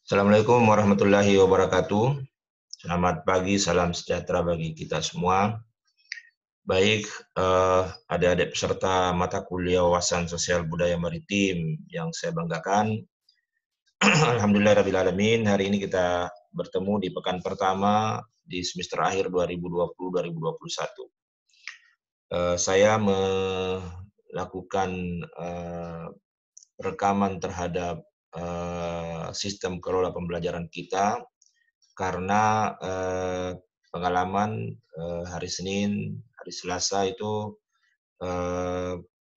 Assalamualaikum warahmatullahi wabarakatuh. Selamat pagi, salam sejahtera bagi kita semua. Baik, adik-adik peserta mata kuliah wawasan sosial budaya maritim yang saya banggakan. Alhamdulillahirrahmanirrahim, hari ini kita bertemu di pekan pertama di semester akhir 2020-2021. Saya melakukan rekaman terhadap sistem kelola pembelajaran kita karena pengalaman hari Senin, hari Selasa itu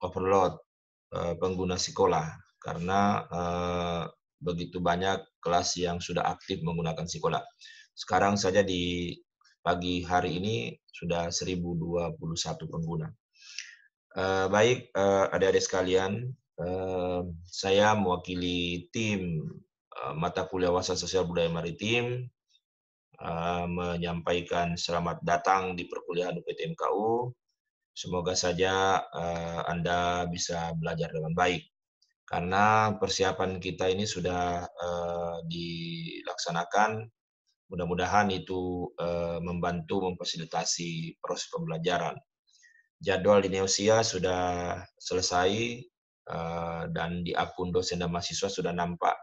overload pengguna Sikola karena begitu banyak kelas yang sudah aktif menggunakan Sikola. Sekarang saja di pagi hari ini sudah 1021 pengguna. Baik, adik-adik sekalian, saya mewakili tim mata kuliah wawasan sosial budaya maritim menyampaikan selamat datang di perkuliahan UPT MKU. Semoga saja Anda bisa belajar dengan baik. Karena persiapan kita ini sudah dilaksanakan, mudah-mudahan itu membantu memfasilitasi proses pembelajaran. Jadwal di Neosia sudah selesai dan di akun dosen dan mahasiswa sudah nampak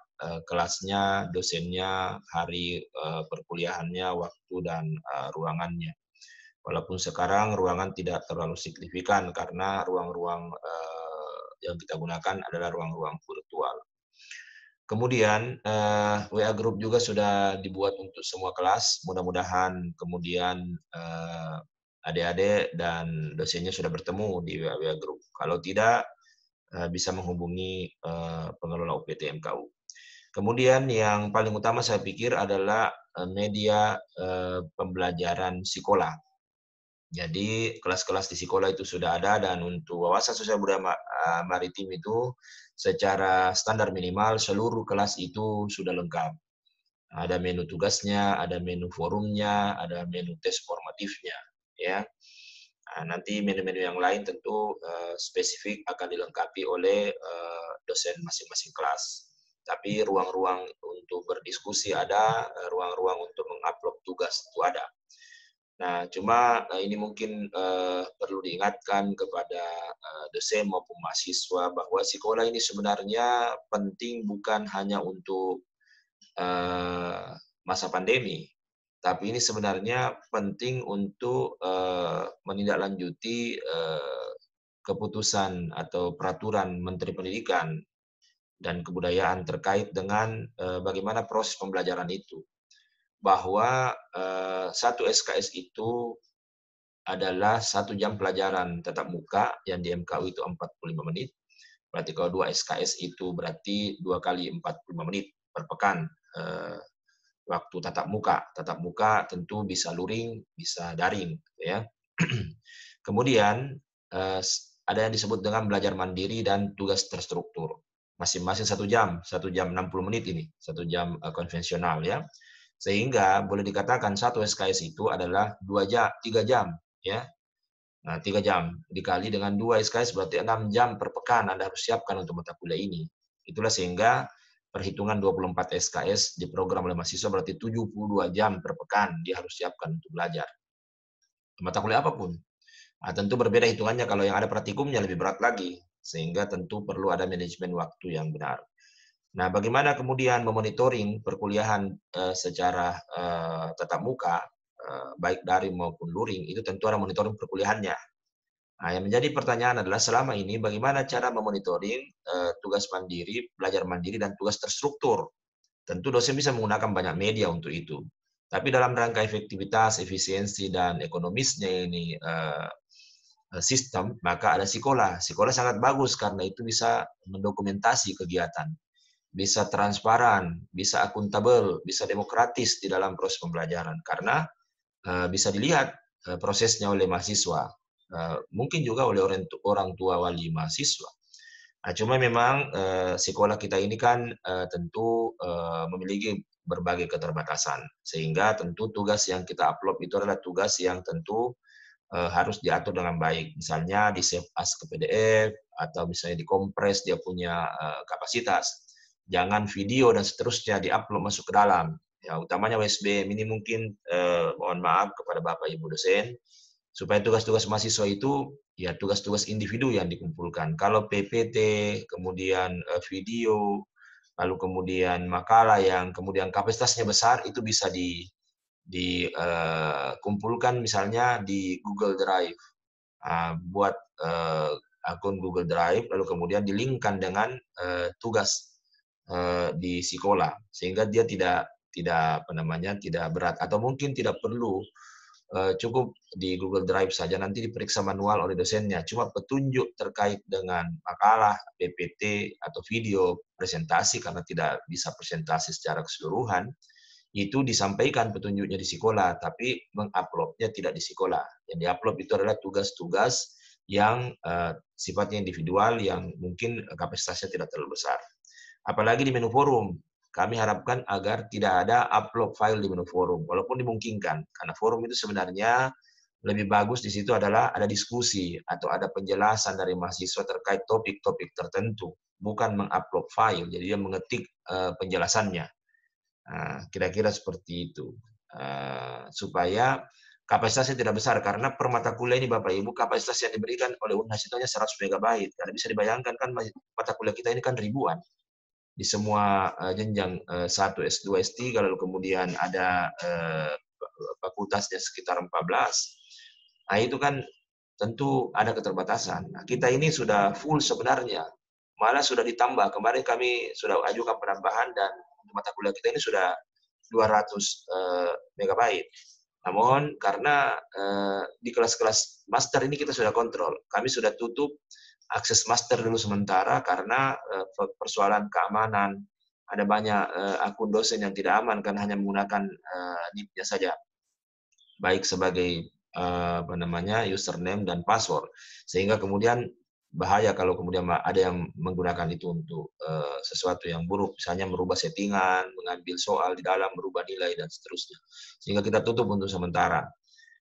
kelasnya, dosennya, hari perkuliahannya, waktu dan ruangannya. Walaupun sekarang ruangan tidak terlalu signifikan karena ruang-ruang yang kita gunakan adalah ruang-ruang virtual. Kemudian WA Group juga sudah dibuat untuk semua kelas. Mudah-mudahan kemudian adik-adik dan dosennya sudah bertemu di WA Group. Kalau tidak, bisa menghubungi pengelola UPT MKU. Kemudian yang paling utama saya pikir adalah media pembelajaran Sikola. Jadi kelas-kelas di Sikola itu sudah ada, dan untuk wawasan sosial budaya maritim itu secara standar minimal seluruh kelas itu sudah lengkap. Ada menu tugasnya, ada menu forumnya, ada menu tes formatifnya, ya. Nah, nanti menu-menu yang lain tentu spesifik akan dilengkapi oleh dosen masing-masing kelas. Tapi ruang-ruang untuk berdiskusi ada, ruang-ruang untuk mengupload tugas itu ada. Nah, cuma ini mungkin perlu diingatkan kepada dosen maupun mahasiswa bahwa sekolah ini sebenarnya penting bukan hanya untuk masa pandemi, tapi ini sebenarnya penting untuk menindaklanjuti keputusan atau peraturan Menteri Pendidikan dan Kebudayaan terkait dengan bagaimana proses pembelajaran itu. Bahwa satu SKS itu adalah 1 jam pelajaran tatap muka yang di MKU itu 45 menit. Berarti kalau 2 SKS itu berarti 2 kali 45 menit per pekan waktu tatap muka. Tatap muka tentu bisa luring, bisa daring, ya. Kemudian ada yang disebut dengan belajar mandiri dan tugas terstruktur. Masing-masing 1 jam 60 menit ini, 1 jam konvensional, ya. Sehingga boleh dikatakan satu SKS itu adalah 3 jam, ya. Nah, 3 jam dikali dengan 2 SKS berarti 6 jam per pekan Anda harus siapkan untuk mata kuliah ini. Itulah sehingga perhitungan 24 SKS di program oleh mahasiswa berarti 72 jam per pekan dia harus siapkan untuk belajar. Mata kuliah apapun. Nah, tentu berbeda hitungannya kalau yang ada praktikumnya lebih berat lagi, sehingga tentu perlu ada manajemen waktu yang benar. Nah, bagaimana kemudian memonitoring perkuliahan secara tatap muka, baik daring maupun luring, itu tentu ada monitoring perkuliahannya. Nah, yang menjadi pertanyaan adalah selama ini bagaimana cara memonitoring tugas mandiri, belajar mandiri, dan tugas terstruktur. Tentu dosen bisa menggunakan banyak media untuk itu. Tapi dalam rangka efektivitas, efisiensi, dan ekonomisnya ini sistem, maka ada Sikola. Sikola sangat bagus karena itu bisa mendokumentasi kegiatan, bisa transparan, bisa akuntabel, bisa demokratis di dalam proses pembelajaran. Karena bisa dilihat prosesnya oleh mahasiswa, mungkin juga oleh orang tua wali mahasiswa. Nah, cuma memang sekolah kita ini kan tentu memiliki berbagai keterbatasan, sehingga tentu tugas yang kita upload itu adalah tugas yang tentu harus diatur dengan baik. Misalnya di save as ke PDF, atau misalnya dikompres dia punya kapasitas. jangan video dan seterusnya diupload masuk ke dalam. Ya, utamanya USBM ini mungkin mohon maaf kepada Bapak Ibu dosen, supaya tugas-tugas mahasiswa itu ya tugas-tugas individu yang dikumpulkan. Kalau PPT, kemudian video, lalu kemudian makalah yang kemudian kapasitasnya besar itu bisa dikumpulkan misalnya di Google Drive. Buat akun Google Drive, lalu kemudian di-link-kan dengan tugas di sekolah, sehingga dia tidak tidak berat, atau mungkin tidak perlu cukup di Google Drive saja, nanti diperiksa manual oleh dosennya. Cuma petunjuk terkait dengan makalah, PPT, atau video presentasi, karena tidak bisa presentasi secara keseluruhan, itu disampaikan petunjuknya di sekolah, tapi menguploadnya tidak di sekolah. Yang diupload itu adalah tugas-tugas yang sifatnya individual, yang mungkin kapasitasnya tidak terlalu besar. Apalagi di menu forum, kami harapkan agar tidak ada upload file di menu forum, walaupun dimungkinkan, karena forum itu sebenarnya lebih bagus di situ adalah ada diskusi atau ada penjelasan dari mahasiswa terkait topik-topik tertentu, bukan mengupload file, jadi dia mengetik penjelasannya. Kira-kira seperti itu, supaya kapasitasnya tidak besar, karena per mata kuliah ini Bapak Ibu, kapasitas yang diberikan oleh Unhas itu hanya 100 MB, karena bisa dibayangkan kan mata kuliah kita ini kan ribuan, di semua jenjang S1, S2, S3, lalu kemudian ada fakultasnya sekitar 14. Nah itu kan tentu ada keterbatasan. Nah, kita ini sudah full sebenarnya, malah sudah ditambah. Kemarin kami sudah ajukan penambahan dan mata kuliah kita ini sudah 200 megabyte. Namun karena di kelas-kelas master ini kita sudah kontrol, kami sudah tutup akses master dulu sementara karena persoalan keamanan. Ada banyak akun dosen yang tidak aman kan hanya menggunakan NIP-nya saja, baik sebagai username dan password, sehingga kemudian bahaya kalau kemudian ada yang menggunakan itu untuk sesuatu yang buruk, misalnya merubah settingan, mengambil soal di dalam, merubah nilai dan seterusnya, sehingga kita tutup untuk sementara.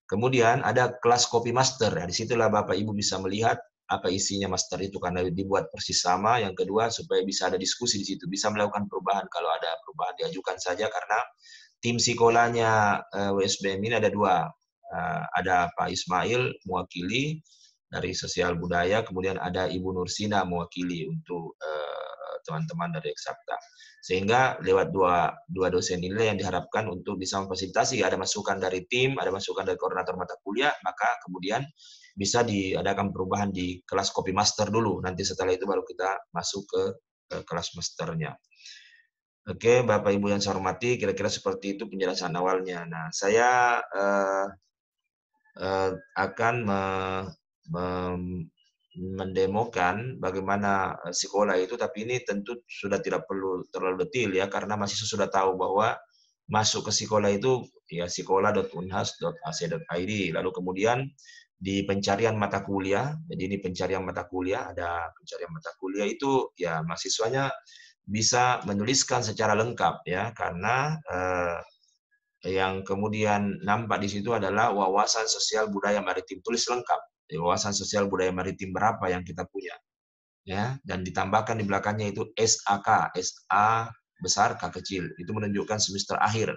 Kemudian ada kelas copy master, ya, disitulah Bapak Ibu bisa melihat apa isinya master itu, karena dibuat persis sama. Yang kedua, supaya bisa ada diskusi di situ, bisa melakukan perubahan kalau ada perubahan, diajukan saja, karena tim sekolahnya USBM ini ada dua. Ada Pak Ismail mewakili dari sosial budaya, kemudian ada Ibu Nursina mewakili untuk teman-teman dari Eksakta. Sehingga lewat dua dosen ini yang diharapkan untuk bisa memfasilitasi, ada masukan dari tim, ada masukan dari koordinator mata kuliah, maka kemudian bisa diadakan perubahan di kelas copy master dulu. Nanti setelah itu baru kita masuk ke kelas masternya. Oke, Bapak Ibu yang saya hormati, kira-kira seperti itu penjelasan awalnya. Nah, saya akan mendemokan bagaimana sekolah itu, tapi ini tentu sudah tidak perlu terlalu detail ya, karena mahasiswa sudah tahu bahwa masuk ke sekolah itu ya sekolah.unhas.ac.id, lalu kemudian di pencarian mata kuliah, jadi ini pencarian mata kuliah, ada pencarian mata kuliah itu ya mahasiswanya bisa menuliskan secara lengkap ya, karena yang kemudian nampak di situ adalah wawasan sosial budaya maritim, tulis lengkap. Wawasan sosial budaya maritim berapa yang kita punya, ya, dan ditambahkan di belakangnya itu SAK, SA besar, K kecil, itu menunjukkan semester akhir.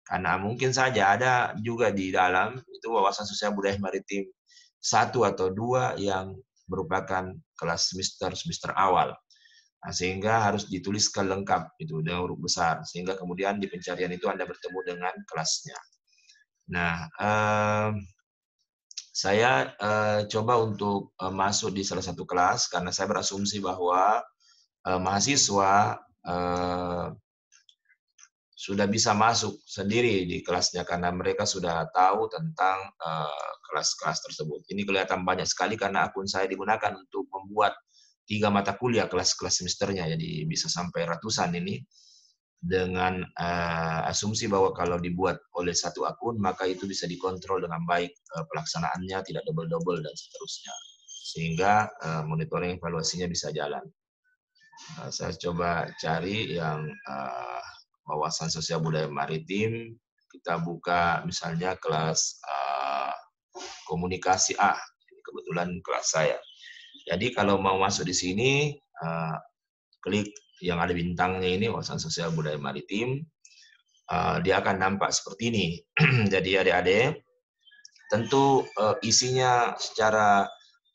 Karena mungkin saja ada juga di dalam itu wawasan sosial budaya maritim 1 atau 2 yang merupakan kelas semester awal. Nah, sehingga harus dituliskan lengkap itu dengan huruf besar, sehingga kemudian di pencarian itu Anda bertemu dengan kelasnya. Nah, saya coba untuk masuk di salah satu kelas, karena saya berasumsi bahwa mahasiswa sudah bisa masuk sendiri di kelasnya, karena mereka sudah tahu tentang kelas-kelas tersebut. Ini kelihatan banyak sekali karena akun saya digunakan untuk membuat 3 mata kuliah kelas-kelas semesternya, jadi bisa sampai ratusan ini, dengan asumsi bahwa kalau dibuat oleh satu akun, maka itu bisa dikontrol dengan baik pelaksanaannya, tidak double-double dan seterusnya, sehingga monitoring evaluasinya bisa jalan. Saya coba cari yang wawasan sosial budaya maritim, kita buka misalnya kelas komunikasi A, ini kebetulan kelas saya. Jadi kalau mau masuk di sini, klik yang ada bintangnya ini, wawasan sosial budaya maritim, dia akan nampak seperti ini. Jadi adik-adik, tentu isinya secara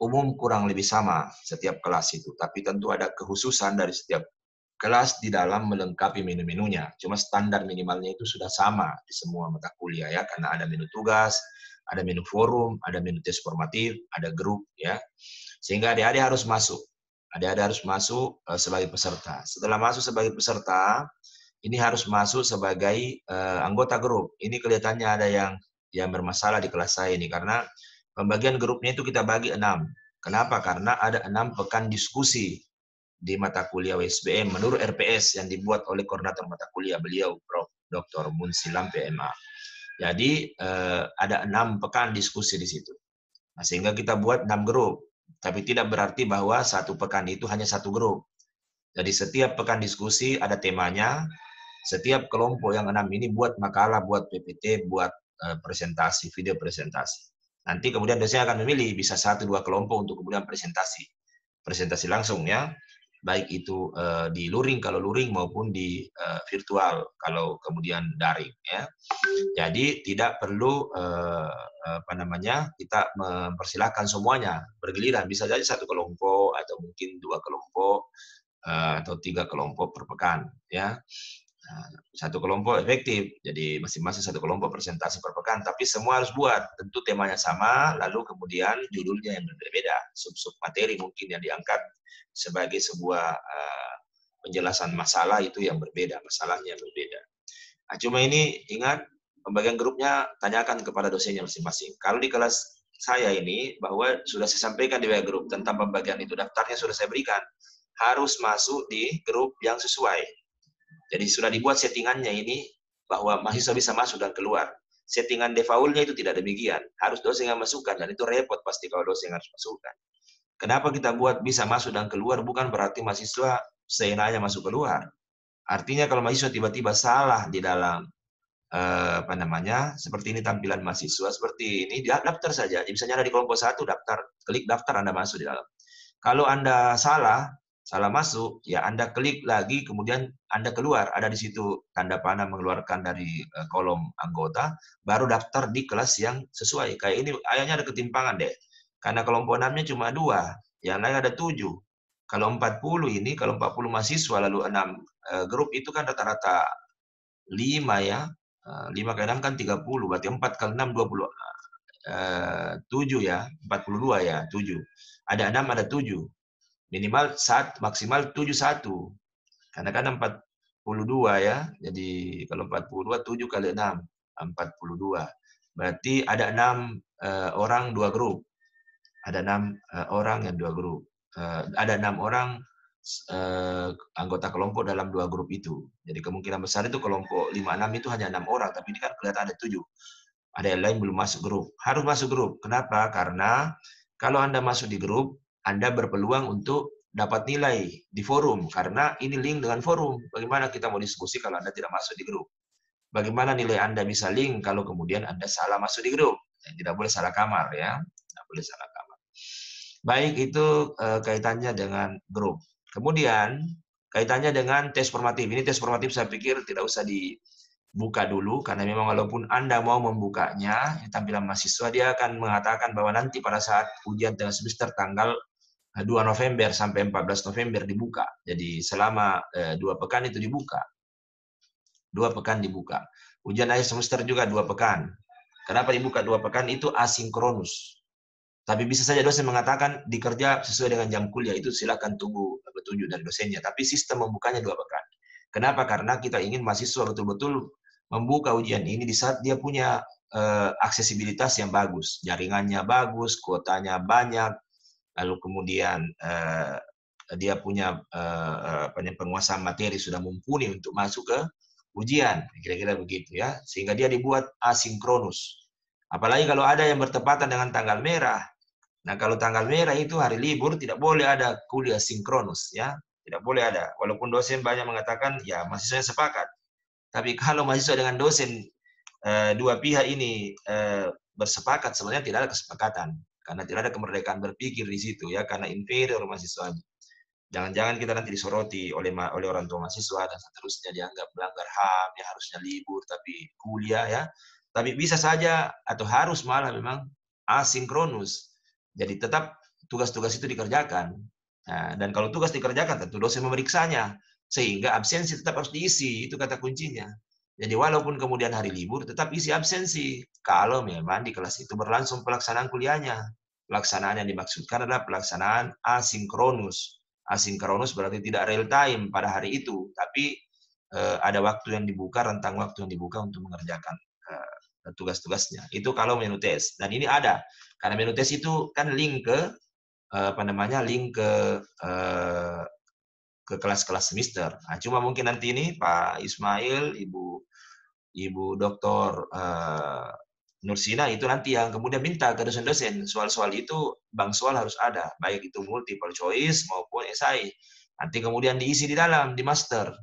umum kurang lebih sama setiap kelas itu, tapi tentu ada kekhususan dari setiap kelas di dalam melengkapi menu-menunya. Cuma standar minimalnya itu sudah sama di semua mata kuliah ya, karena ada menu tugas, ada menu forum, ada menu tes formatif, ada grup ya. Sehingga adik-adik harus masuk. Adik-adik harus masuk sebagai peserta. Setelah masuk sebagai peserta, ini harus masuk sebagai anggota grup. Ini kelihatannya ada yang bermasalah di kelas saya ini, karena pembagian grupnya itu kita bagi 6. Kenapa? Karena ada 6 pekan diskusi di mata kuliah WSBM menurut RPS yang dibuat oleh koordinator mata kuliah beliau, Prof. Dr. Munsilam PMA. Jadi ada 6 pekan diskusi di situ. Nah, sehingga kita buat 6 grup. Tapi tidak berarti bahwa satu pekan itu hanya satu grup. Jadi setiap pekan diskusi ada temanya. Setiap kelompok yang 6 ini buat makalah, buat PPT, buat presentasi, video presentasi. Nanti kemudian dosen akan memilih bisa 1-2 kelompok untuk kemudian presentasi. Presentasi langsung ya. Baik itu di luring kalau luring maupun di virtual kalau kemudian daring ya. Jadi tidak perlu kita mempersilahkan semuanya bergiliran, bisa jadi satu kelompok atau mungkin 2 kelompok atau 3 kelompok per pekan ya. Satu kelompok efektif, jadi masing-masing satu kelompok presentasi per pekan, tapi semua harus buat, tentu temanya sama, lalu kemudian judulnya yang berbeda, sub-sub materi mungkin yang diangkat sebagai sebuah penjelasan masalah itu yang berbeda, masalahnya yang berbeda. Nah, cuma ini ingat, pembagian grupnya tanyakan kepada dosennya masing-masing. Kalau di kelas saya ini, bahwa sudah saya sampaikan di WA grup tentang pembagian itu, daftarnya sudah saya berikan, harus masuk di grup yang sesuai. Jadi sudah dibuat settingannya ini bahwa mahasiswa bisa masuk dan keluar. Settingan defaultnya itu tidak demikian. Harus dosen yang masukkan dan itu repot pasti kalau dosen harus masukkan. Kenapa kita buat bisa masuk dan keluar? Bukan berarti mahasiswa seenaknya masuk keluar. Artinya kalau mahasiswa tiba-tiba salah di dalam seperti ini tampilan mahasiswa seperti ini, daftar saja. Misalnya ada di kelompok 1 daftar, klik daftar Anda masuk di dalam. Kalau Anda salah masuk, ya Anda klik lagi, kemudian Anda keluar. Ada di situ tanda panah mengeluarkan dari kolom anggota, baru daftar di kelas yang sesuai. Kayak ini, kayaknya ada ketimpangan deh. Karena kelompok 6-nya cuma 2, yang lain ada 7. Kalau 40 ini, kalau 40 mahasiswa, lalu 6 grup, itu kan rata-rata 5 ya. 5 kali 6 kan 30, berarti 4 kali 6, 20. 7 ya, 42 ya, 7. Ada 6, ada 7. Minimal maksimal 71. Karena kan 42 ya. Jadi kalau 42 7 kali 6 42. Berarti ada 6 orang 2 grup. Ada 6 orang yang 2 grup. Ada 6 orang anggota kelompok dalam 2 grup itu. Jadi kemungkinan besar itu kelompok 5-6 itu hanya 6 orang, tapi ini kan kelihatan ada 7. Ada yang lain belum masuk grup. Harus masuk grup. Kenapa? Karena kalau Anda masuk di grup, Anda berpeluang untuk dapat nilai di forum. Karena ini link dengan forum. Bagaimana kita mau diskusi kalau Anda tidak masuk di grup? Bagaimana nilai Anda bisa link kalau kemudian Anda salah masuk di grup? Tidak boleh salah kamar ya. Tidak boleh salah kamar. Baik, itu kaitannya dengan grup. Kemudian kaitannya dengan tes formatif. Ini tes formatif saya pikir tidak usah buka dulu, karena memang walaupun Anda mau membukanya, tampilan mahasiswa dia akan mengatakan bahwa nanti pada saat ujian tengah semester tanggal 2 November sampai 14 November dibuka. Jadi selama 2 pekan itu dibuka. 2 pekan dibuka. Ujian akhir semester juga 2 pekan. Kenapa dibuka 2 pekan? Itu asinkronus. Tapi bisa saja dosen mengatakan dikerja sesuai dengan jam kuliah, itu silakan tunggu petunjuk dari dosennya. Tapi sistem membukanya 2 pekan. Kenapa? Karena kita ingin mahasiswa betul-betul membuka ujian ini di saat dia punya aksesibilitas yang bagus, jaringannya bagus, kuotanya banyak, lalu kemudian dia punya penguasaan materi sudah mumpuni untuk masuk ke ujian, kira-kira begitu ya, sehingga dia dibuat asinkronus. Apalagi kalau ada yang bertepatan dengan tanggal merah. Nah, kalau tanggal merah itu hari libur, tidak boleh ada kuliah sinkronus ya, tidak boleh ada. Walaupun dosen banyak mengatakan ya mahasiswa sepakat. Tapi kalau mahasiswa dengan dosen dua pihak ini bersepakat, sebenarnya tidak ada kesepakatan karena tidak ada kemerdekaan berpikir di situ ya, karena inferior mahasiswanya. Jangan-jangan kita nanti disoroti oleh orang tua mahasiswa dan seterusnya, dianggap melanggar HAM, ya harusnya libur tapi kuliah ya. Tapi bisa saja atau harus malah memang asinkronus. Jadi tetap tugas-tugas itu dikerjakan. Nah, dan kalau tugas dikerjakan tentu dosen memeriksanya, sehingga absensi tetap harus diisi, itu kata kuncinya. Jadi walaupun kemudian hari libur, tetap isi absensi. Kalau memang di kelas itu berlangsung pelaksanaan kuliahnya. Pelaksanaan yang dimaksudkan adalah pelaksanaan asinkronus. Asinkronus berarti tidak real time pada hari itu, tapi ada waktu yang dibuka, rentang waktu yang dibuka untuk mengerjakan tugas-tugasnya. Itu kalau menu tes. Dan ini ada, karena menu tes itu kan link ke link ke kelas-kelas semester. Nah, cuma mungkin nanti ini Pak Ismail, Ibu Doktor Nursina itu nanti yang kemudian minta ke dosen-dosen soal-soal itu, Bang Soal harus ada, baik itu multiple choice maupun esai. Nanti kemudian diisi di dalam, di master.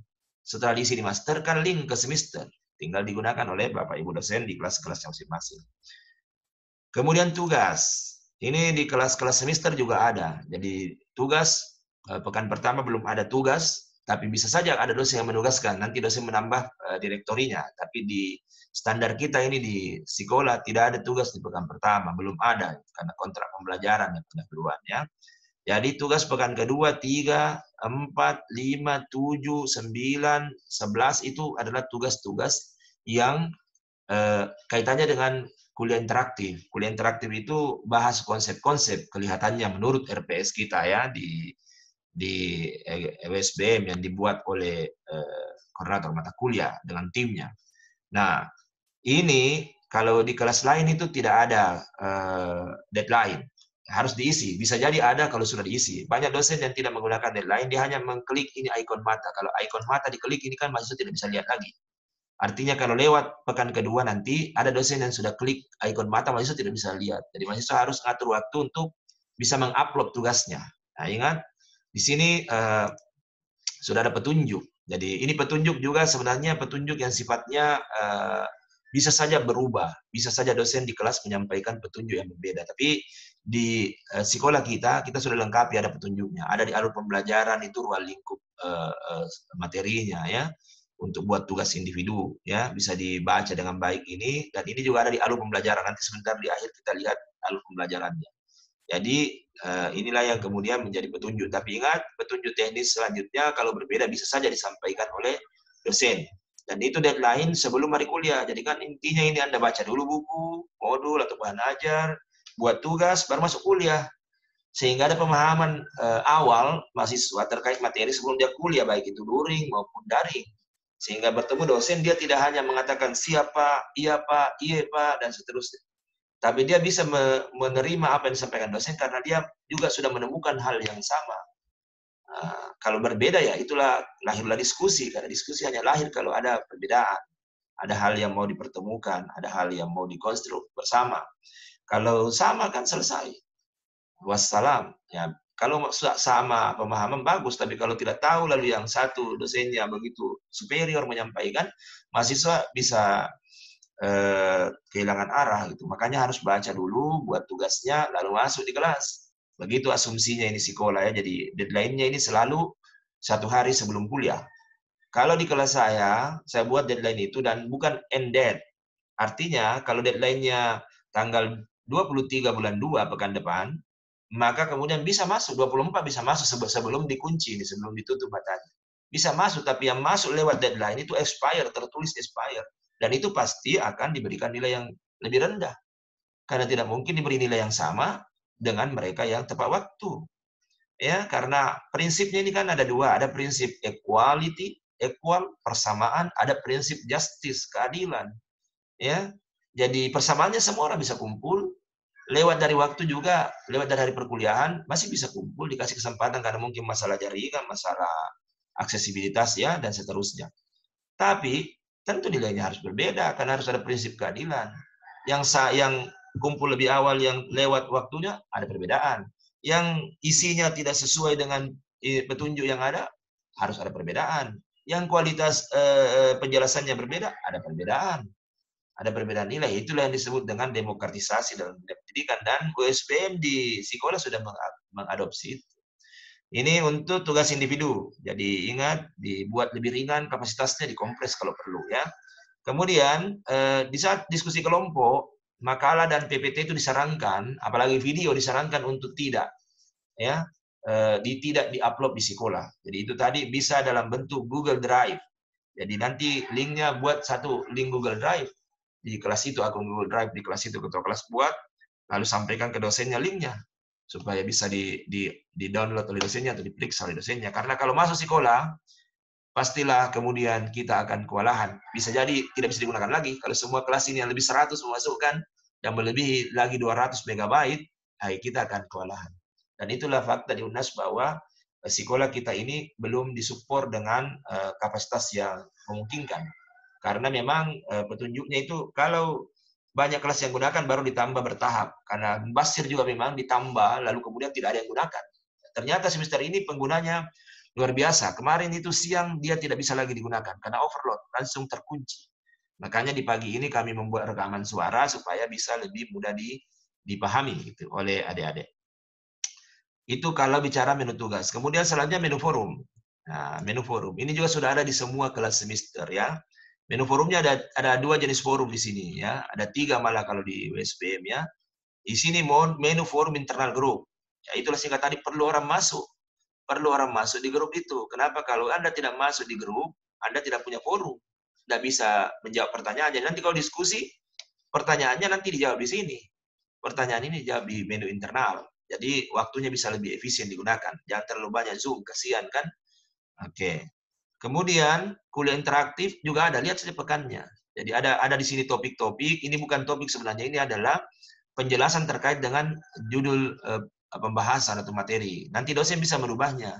Setelah diisi di master, kan link ke semester. Tinggal digunakan oleh Bapak Ibu dosen di kelas-kelasnya masing-masing. Kemudian tugas. Ini di kelas-kelas semester juga ada. Jadi tugas, pekan pertama belum ada tugas, tapi bisa saja ada dosen yang menugaskan. Nanti dosen menambah direktorinya. Tapi di standar kita ini di sekolah tidak ada tugas di pekan pertama. Belum ada, karena kontrak pembelajaran yang pendahuluan ya. Jadi tugas pekan kedua, 3, 4, 5, 7, 9, 11 itu adalah tugas-tugas yang kaitannya dengan kuliah interaktif. Kuliah interaktif itu bahas konsep-konsep kelihatannya menurut RPS kita ya di WSBM yang dibuat oleh koordinator mata kuliah dengan timnya. Nah, ini kalau di kelas lain itu tidak ada deadline. Harus diisi. Bisa jadi ada kalau sudah diisi. Banyak dosen yang tidak menggunakan deadline, dia hanya mengklik ini ikon mata. Kalau ikon mata diklik ini kan mahasiswa tidak bisa lihat lagi. Artinya kalau lewat pekan kedua nanti ada dosen yang sudah klik ikon mata, mahasiswa tidak bisa lihat. Jadi mahasiswa harus ngatur waktu untuk bisa mengupload tugasnya. Nah, ingat di sini sudah ada petunjuk. Jadi ini petunjuk juga sebenarnya petunjuk yang sifatnya bisa saja berubah, bisa saja dosen di kelas menyampaikan petunjuk yang berbeda. Tapi di sekolah kita sudah lengkapi ada petunjuknya. Ada di alur pembelajaran itu ruang lingkup materinya ya untuk buat tugas individu ya bisa dibaca dengan baik ini, dan ini juga ada di alur pembelajaran. Nanti sebentar di akhir kita lihat alur pembelajarannya. Jadi inilah yang kemudian menjadi petunjuk. Tapi ingat, petunjuk teknis selanjutnya kalau berbeda bisa saja disampaikan oleh dosen. Dan itu deadline sebelum hari kuliah. Jadi kan intinya ini Anda baca dulu buku, modul atau bahan ajar, buat tugas, baru masuk kuliah. Sehingga ada pemahaman awal mahasiswa terkait materi sebelum dia kuliah, baik itu luring maupun daring. Sehingga bertemu dosen, dia tidak hanya mengatakan siapa, iya Pak, iya Pak, dan seterusnya. Tapi dia bisa menerima apa yang disampaikan dosen karena dia juga sudah menemukan hal yang sama. Kalau berbeda ya itulah lahirlah diskusi, karena diskusi hanya lahir kalau ada perbedaan. Ada hal yang mau dipertemukan, ada hal yang mau dikonstruk bersama. Kalau sama kan selesai. Wassalam. Ya, kalau sama pemahaman bagus, tapi kalau tidak tahu lalu yang satu dosennya begitu superior menyampaikan, mahasiswa bisa kehilangan arah gitu. Makanya harus baca dulu, buat tugasnya, lalu masuk di kelas. Begitu asumsinya ini sekolah ya. Jadi deadline-nya ini selalu 1 hari sebelum kuliah. Kalau di kelas saya buat deadline itu dan bukan end date. Artinya kalau deadline-nya tanggal 23 bulan 2 pekan depan, maka kemudian bisa masuk 24, bisa masuk sebelum dikunci, sebelum ditutup matanya. Bisa masuk, tapi yang masuk lewat deadline itu expire, tertulis expire. Dan itu pasti akan diberikan nilai yang lebih rendah. Karena tidak mungkin diberi nilai yang sama dengan mereka yang tepat waktu. Ya, karena prinsipnya ini kan ada dua, ada prinsip equality, equal, persamaan, ada prinsip justice, keadilan. Ya, jadi persamaannya semua orang bisa kumpul, lewat dari waktu juga, lewat dari hari perkuliahan, masih bisa kumpul, dikasih kesempatan karena mungkin masalah jaringan, masalah aksesibilitas ya, dan seterusnya. Tapi tentu nilainya harus berbeda karena harus ada prinsip keadilan. Yang kumpul lebih awal, yang lewat waktunya ada perbedaan. Yang isinya tidak sesuai dengan petunjuk yang ada harus ada perbedaan. Yang kualitas penjelasannya berbeda ada perbedaan. Ada perbedaan nilai. Itulah yang disebut dengan demokratisasi dalam pendidikan, dan USBM di sekolah sudah mengadopsi itu. Ini untuk tugas individu. Jadi ingat, dibuat lebih ringan, kapasitasnya dikompres kalau perlu ya. Kemudian di saat diskusi kelompok, makalah dan PPT itu disarankan, apalagi video disarankan untuk tidak ya tidak diupload di sekolah. Jadi itu tadi bisa dalam bentuk Google Drive. Jadi nanti linknya buat satu link Google Drive di kelas itu, akun Google Drive di kelas itu, ketua kelas buat, lalu sampaikan ke dosennya linknya supaya bisa di download oleh dosennya atau diperiksa oleh dosennya. Karena kalau masuk sekolah, pastilah kemudian kita akan kewalahan. Bisa jadi tidak bisa digunakan lagi. Kalau semua kelas ini yang lebih 100 memasukkan, yang melebihi lagi 200 megabyte, kita akan kewalahan. Dan itulah fakta di UNAS bahwa sekolah kita ini belum disupport dengan kapasitas yang memungkinkan. Karena memang petunjuknya itu kalau banyak kelas yang gunakan baru ditambah bertahap. Karena basir juga memang ditambah lalu kemudian tidak ada yang gunakan. Ternyata semester ini penggunanya luar biasa. Kemarin itu siang dia tidak bisa lagi digunakan karena overload, langsung terkunci. Makanya di pagi ini kami membuat rekaman suara supaya bisa lebih mudah dipahami gitu oleh adik-adik. Itu kalau bicara menu tugas. Kemudian selanjutnya menu forum. Nah, menu forum. Ini juga sudah ada di semua kelas semester ya. Menu forumnya ada 2 jenis forum di sini ya. Ada 3 malah kalau di USPM ya. Di sini menu forum internal grup. Ya itulah singkat tadi, perlu orang masuk. Perlu orang masuk di grup itu. Kenapa? Kalau Anda tidak masuk di grup, Anda tidak punya forum. Tidak bisa menjawab pertanyaan. Jadi nanti kalau diskusi, pertanyaannya nanti dijawab di sini. Pertanyaan ini dijawab di menu internal. Jadi waktunya bisa lebih efisien digunakan. Jangan terlalu banyak Zoom, kasihan kan? Oke. Kemudian kuliah interaktif juga ada, lihat saja pekannya. Jadi ada di sini topik-topik. Ini bukan topik sebenarnya, ini adalah penjelasan terkait dengan judul pembahasan atau materi. Nanti dosen bisa merubahnya.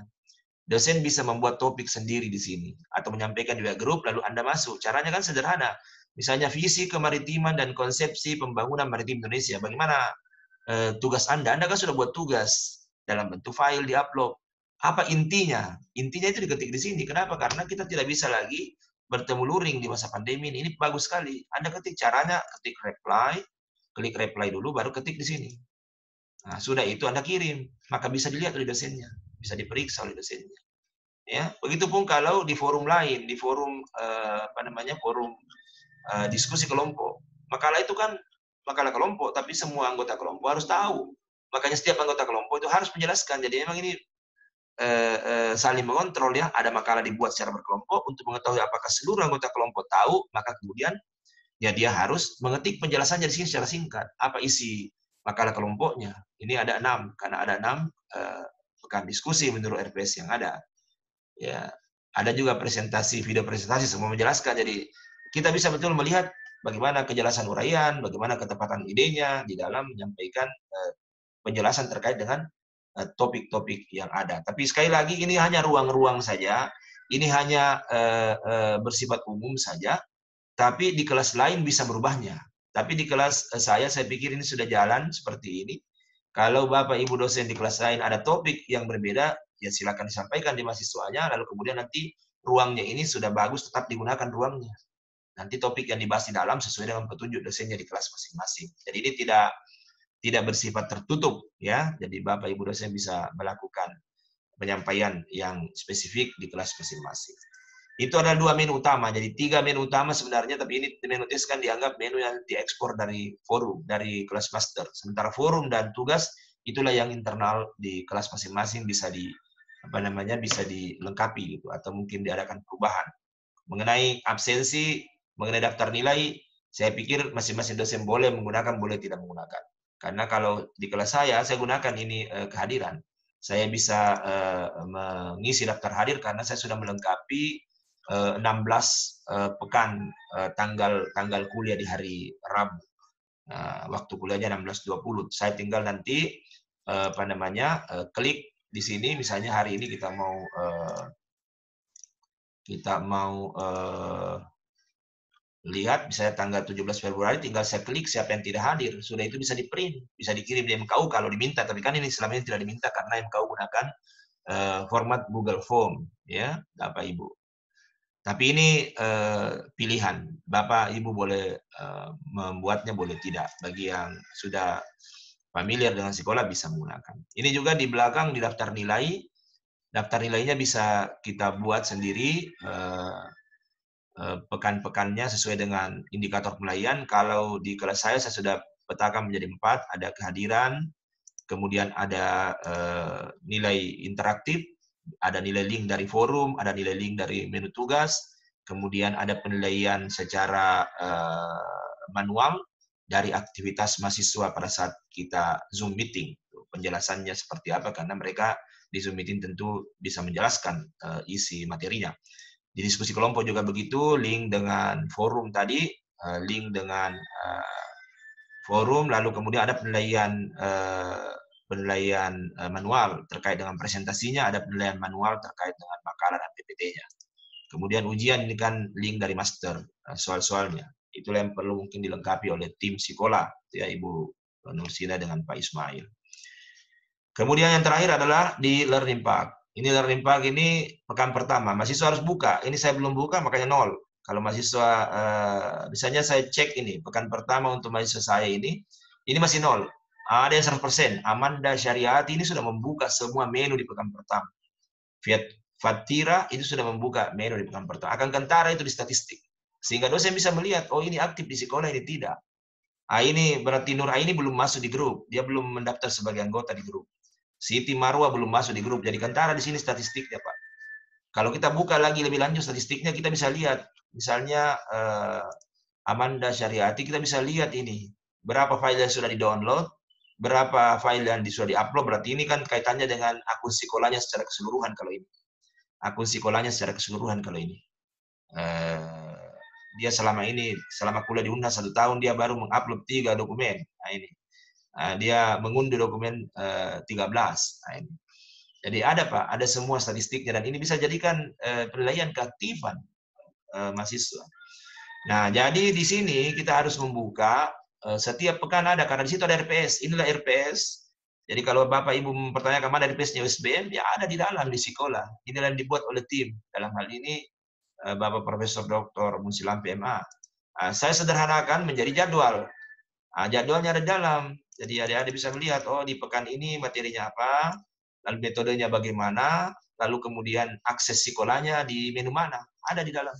Dosen bisa membuat topik sendiri di sini atau menyampaikan di grup lalu Anda masuk. Caranya kan sederhana. Misalnya visi kemaritiman dan konsepsi pembangunan maritim Indonesia. Bagaimana tugas Anda? Anda kan sudah buat tugas dalam bentuk file di-upload. Apa intinya? Intinya itu diketik di sini. Kenapa? Karena kita tidak bisa lagi bertemu luring di masa pandemi ini. Ini bagus sekali. Anda ketik caranya, ketik reply, klik reply dulu, baru ketik di sini. Nah, sudah itu Anda kirim, maka bisa dilihat oleh dosennya, bisa diperiksa oleh dosennya. Ya, begitupun kalau di forum lain, di forum forum diskusi kelompok. Makalah itu kan makalah kelompok, tapi semua anggota kelompok harus tahu. Makanya setiap anggota kelompok itu harus menjelaskan. Jadi memang ini saling mengontrol ya. Ada makalah dibuat secara berkelompok untuk mengetahui apakah seluruh anggota kelompok tahu, maka kemudian ya dia harus mengetik penjelasannya di sini secara singkat. Apa isi makalah kelompoknya? Ini ada 6, karena ada 6 pekan diskusi menurut RPS yang ada. Ya, ada juga presentasi, video presentasi semua menjelaskan. Jadi kita bisa betul melihat bagaimana kejelasan uraian, bagaimana ketepatan idenya di dalam menyampaikan penjelasan terkait dengan topik-topik yang ada. Tapi sekali lagi ini hanya ruang-ruang saja, ini hanya bersifat umum saja, tapi di kelas lain bisa berubahnya. Tapi di kelas saya pikir ini sudah jalan seperti ini. Kalau Bapak Ibu dosen di kelas lain ada topik yang berbeda, ya silakan disampaikan di mahasiswanya, lalu kemudian nanti ruangnya ini sudah bagus, tetap digunakan ruangnya. Nanti topik yang dibahas di dalam sesuai dengan petunjuk dosennya di kelas masing-masing. Jadi ini tidak bersifat tertutup ya. Jadi Bapak Ibu dosen bisa melakukan penyampaian yang spesifik di kelas masing-masing. Itu adalah 2 menu utama. Jadi 3 menu utama sebenarnya, tapi ini menu tes kan dianggap menu yang diekspor dari forum, dari kelas master. Sementara forum dan tugas itulah yang internal di kelas masing-masing bisa bisa dilengkapi gitu, atau mungkin diadakan perubahan. Mengenai absensi, mengenai daftar nilai, saya pikir masing-masing dosen boleh menggunakan, boleh tidak menggunakan. Karena kalau di kelas saya gunakan ini kehadiran. Saya bisa mengisi daftar hadir karena saya sudah melengkapi 16 pekan tanggal kuliah di hari Rabu. Waktu kuliahnya 16.20. Saya tinggal nanti klik di sini, misalnya hari ini kita mau lihat misalnya tanggal 17 Februari, tinggal saya klik siapa yang tidak hadir, sudah itu bisa di-print, bisa dikirim di MKU kalau diminta, tapi kan ini selama ini tidak diminta karena MKU gunakan format Google Form ya Bapak Ibu. Tapi ini pilihan, Bapak Ibu boleh membuatnya, boleh tidak. Bagi yang sudah familiar dengan sekolah bisa menggunakan. Ini juga di belakang di daftar nilai Daftar nilainya bisa kita buat sendiri, pekan-pekannya sesuai dengan indikator penilaian. Kalau di kelas saya sudah petakan menjadi 4, ada kehadiran, kemudian ada nilai interaktif, ada nilai link dari forum, ada nilai link dari menu tugas, kemudian ada penilaian secara manual dari aktivitas mahasiswa pada saat kita Zoom meeting. Penjelasannya seperti apa, karena mereka di Zoom meeting tentu bisa menjelaskan isi materinya. Di diskusi kelompok juga begitu, link dengan forum tadi, link dengan forum, lalu kemudian ada penilaian manual terkait dengan presentasinya, ada penilaian manual terkait dengan makalah dan PPT-nya. Kemudian ujian ini kan link dari master, soal-soalnya. Itulah yang perlu mungkin dilengkapi oleh tim Sikola, ya Ibu Nursina dengan Pak Ismail. Kemudian yang terakhir adalah di Learning Park. Ini Learning Park ini pekan pertama, mahasiswa harus buka. Ini saya belum buka, makanya 0. Kalau mahasiswa, misalnya saya cek ini, pekan pertama untuk mahasiswa saya ini masih 0. Ada yang 100%. Amanda Syariati ini sudah membuka semua menu di pekan pertama. Fatira itu sudah membuka menu di pekan pertama. Akan Kantara itu di statistik. Sehingga dosen bisa melihat, oh ini aktif di sekolah, ini tidak. Ini berarti Nur Aini belum masuk di grup. Dia belum mendaftar sebagai anggota di grup. Siti Marwa belum masuk di grup. Jadi Kantara di sini statistiknya, Pak. Kalau kita buka lagi lebih lanjut statistiknya, kita bisa lihat. Misalnya Amanda Syariati, kita bisa lihat ini. Berapa file yang sudah di-download, berapa file yang sudah di-upload. Berarti ini kan kaitannya dengan akun sekolahnya secara keseluruhan kalau ini. Akun sekolahnya secara keseluruhan kalau ini. Dia selama kuliah di UNHAS 1 tahun, dia baru mengupload 3 dokumen. Nah, ini. Dia mengunduh dokumen 13. Nah, ini. Jadi ada Pak, ada semua statistiknya, dan ini bisa jadikan penilaian keaktifan mahasiswa. Nah, jadi di sini kita harus membuka setiap pekan ada, karena di situ ada RPS. Inilah RPS. Jadi kalau Bapak Ibu mempertanyakan mana RPS-nya USBM, ya ada di dalam di sekolah. Inilah yang dibuat oleh tim. Dalam hal ini Bapak Profesor Dr. Musilampe MA. Saya sederhanakan menjadi jadwal. Jadwalnya ada di dalam. Jadi adik-adik bisa melihat, oh di pekan ini materinya apa, lalu metodenya bagaimana, lalu kemudian akses sekolahnya di menu mana, ada di dalam.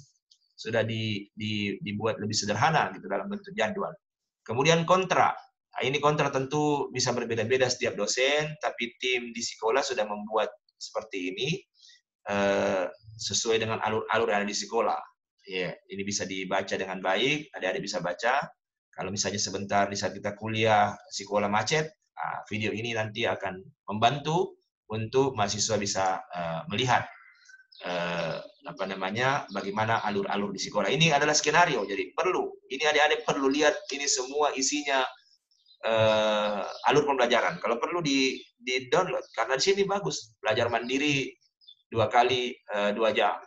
Sudah dibuat lebih sederhana gitu dalam bentuk jadwal. Kemudian kontra. Ini kontra tentu bisa berbeda-beda setiap dosen, tapi tim di sekolah sudah membuat seperti ini sesuai dengan alur-alur yang ada di sekolah. Ini bisa dibaca dengan baik, adik-adik bisa baca. Kalau misalnya sebentar di saat kita kuliah sekolah macet, video ini nanti akan membantu untuk mahasiswa bisa melihat bagaimana alur-alur di sekolah. Ini adalah skenario, jadi ini adik-adik perlu lihat ini semua isinya alur pembelajaran. Kalau perlu di download, karena di sini bagus, belajar mandiri 2 kali 2 jam.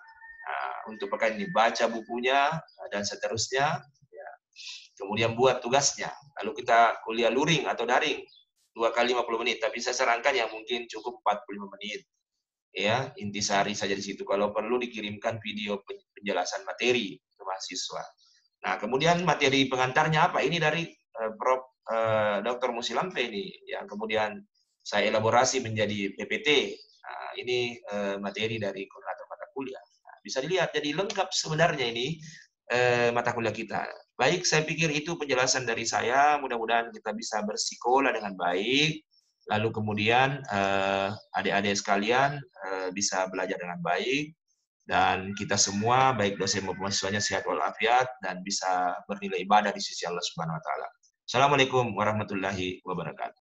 Untuk pekan ini baca bukunya dan seterusnya. Kemudian buat tugasnya. Lalu kita kuliah luring atau daring 2 kali 50 menit. Tapi saya sarankan yang mungkin cukup 45 menit. Ya, intisari saja di situ. Kalau perlu dikirimkan video penjelasan materi ke mahasiswa. Nah, kemudian materi pengantarnya apa? Ini dari Prof. Dr. Musilampe ini, yang kemudian saya elaborasi menjadi PPT. Nah, ini materi dari koordinator mata kuliah. Nah, bisa dilihat, jadi lengkap sebenarnya ini mata kuliah kita. Baik, saya pikir itu penjelasan dari saya. Mudah-mudahan kita bisa bersikolah dengan baik. Lalu kemudian adik-adik sekalian bisa belajar dengan baik. Dan kita semua, baik dosen maupun mahasiswanya, sehat walafiat dan bisa bernilai ibadah di sisi Allah Subhanahu wa Ta'ala. Assalamualaikum warahmatullahi wabarakatuh.